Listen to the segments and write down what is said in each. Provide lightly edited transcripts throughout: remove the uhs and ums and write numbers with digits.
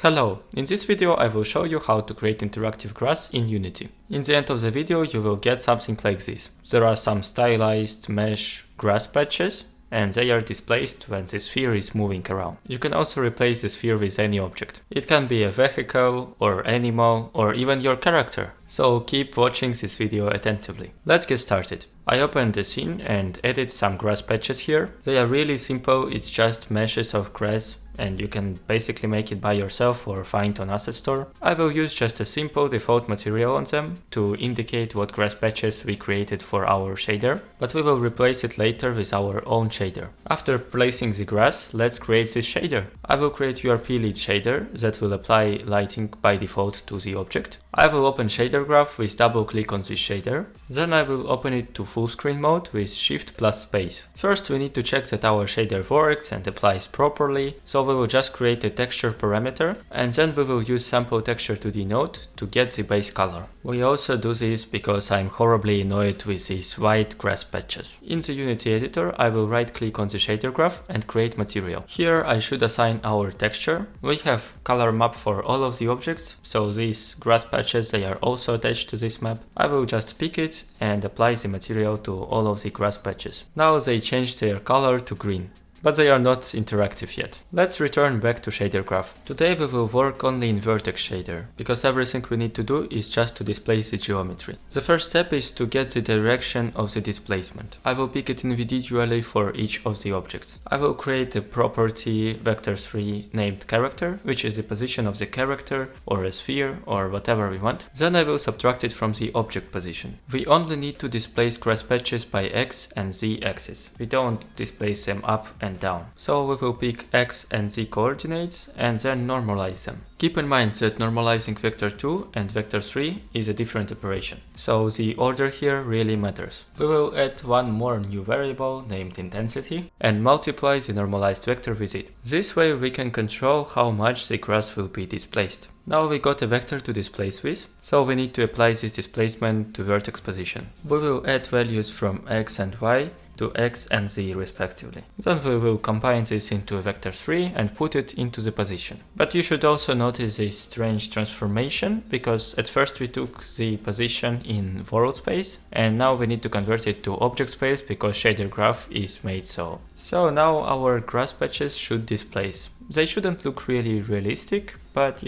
Hello, in this video I will show you how to create interactive grass in Unity. In the end of the video you will get something like this. There are some stylized mesh grass patches and they are displaced when the sphere is moving around. You can also replace the sphere with any object. It can be a vehicle or animal or even your character. So keep watching this video attentively. Let's get started. I opened the scene and added some grass patches here. They are really simple, it's just meshes of grass and you can basically make it by yourself or find on asset store. I will use just a simple default material on them to indicate what grass patches we created for our shader, but we will replace it later with our own shader. After placing the grass, let's create this shader. I will create URP lead shader that will apply lighting by default to the object. I will open shader graph with double click on this shader. Then I will open it to full screen mode with Shift plus space. First we need to check that our shader works and applies properly, so we will just create a texture parameter and then we will use sample texture to denote to get the base color. We also do this because I'm horribly annoyed with these white grass patches. In the Unity editor I will right click on the shader graph and create material. Here I should assign our texture. We have color map for all of the objects, so these grass patches they are also attached to this map. I will just pick it and apply the material to all of the grass patches. Now they change their color to green, but they are not interactive yet. Let's return back to shader graph. Today we will work only in vertex shader, because everything we need to do is just to display the geometry. The first step is to get the direction of the displacement. I will pick it individually for each of the objects. I will create a property vector3 named character, which is the position of the character or a sphere or whatever we want. Then I will subtract it from the object position. We only need to displace grass patches by x and z axis. We don't displace them up and down. So we will pick x and z coordinates and then normalize them. Keep in mind that normalizing vector 2 and vector 3 is a different operation, so the order here really matters. We will add one more new variable named intensity and multiply the normalized vector with it. This way we can control how much the grass will be displaced. Now we got a vector to displace with, so we need to apply this displacement to vertex position. We will add values from x and y to x and z respectively. Then we will combine this into a vector 3 and put it into the position. But you should also notice this strange transformation, because at first we took the position in world space and now we need to convert it to object space because shader graph is made so. So now our grass patches should displace. They shouldn't look really realistic, but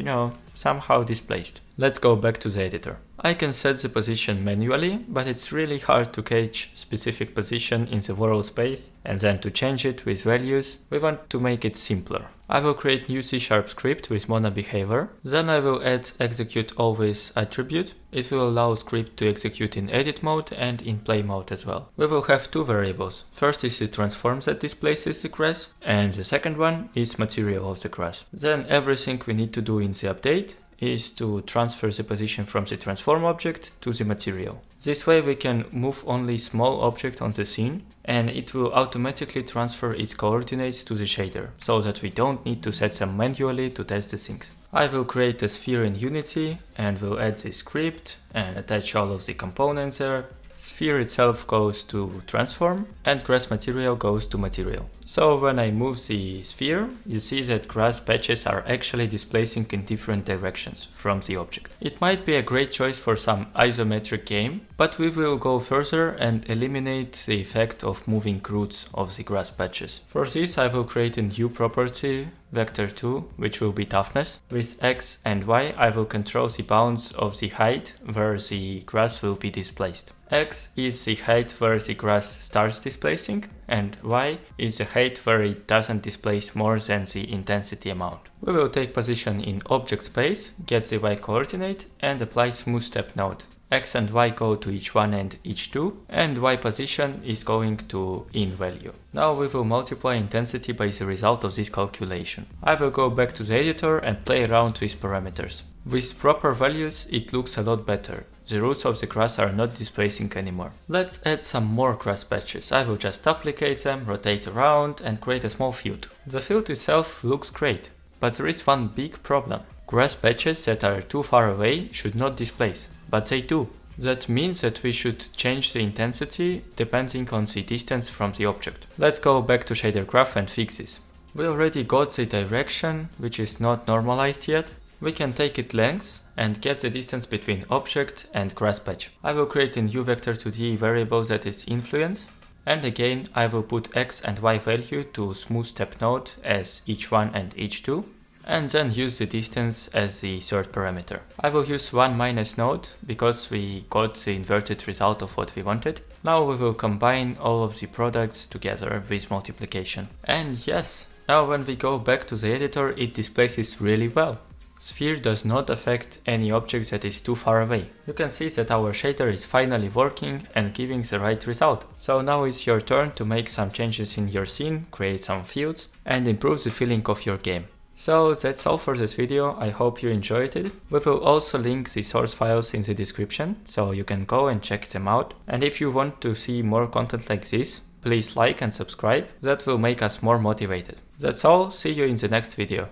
somehow displaced. Let's go back to the editor. I can set the position manually, but it's really hard to catch specific position in the world space and then to change it with values. We want to make it simpler. I will create new C# script with mono behavior. Then I will add execute always attribute. It will allow script to execute in edit mode and in play mode as well. We will have two variables. First is the transform that displaces the grass, and the second one is material of the grass. Then everything we need to do in the update is to transfer the position from the transform object to the material. This way we can move only small object on the scene and it will automatically transfer its coordinates to the shader, so that we don't need to set them manually to test the things. I will create a sphere in Unity and will add this script and attach all of the components there. Sphere itself goes to transform and grass material goes to material. So when I move the sphere, you see that grass patches are actually displacing in different directions from the object. It might be a great choice for some isometric game, but we will go further and eliminate the effect of moving roots of the grass patches. For this I will create a new property vector 2, which will be toughness. With x and y I will control the bounds of the height where the grass will be displaced. X is the height where the grass starts displacing and y is the height where it doesn't displace more than the intensity amount. We will take position in object space, get the y coordinate and apply smooth step node. X and y go to each one and each two, and y position is going to in value. Now we will multiply intensity by the result of this calculation. I will go back to the editor and play around with parameters. With proper values it looks a lot better. The roots of the grass are not displacing anymore. Let's add some more grass patches. I will just duplicate them, rotate around and create a small field. The field itself looks great, but there is one big problem. Grass patches that are too far away should not displace, but they do. That means that we should change the intensity depending on the distance from the object. Let's go back to shader graph and fix this. We already got the direction, which is not normalized yet. We can take its length and get the distance between object and grass patch. I will create a new vector 2D variable that is influence. And again, I will put x and y value to smooth step node as h1 and h2. And then use the distance as the third parameter. I will use 1 minus node because we got the inverted result of what we wanted. Now we will combine all of the products together with multiplication. And yes, now when we go back to the editor, it displays this really well. Sphere does not affect any object that is too far away. You can see that our shader is finally working and giving the right result. So now it's your turn to make some changes in your scene, create some fields, and improve the feeling of your game. So that's all for this video, I hope you enjoyed it. We will also link the source files in the description, so you can go and check them out. And if you want to see more content like this, please like and subscribe, that will make us more motivated. That's all, see you in the next video.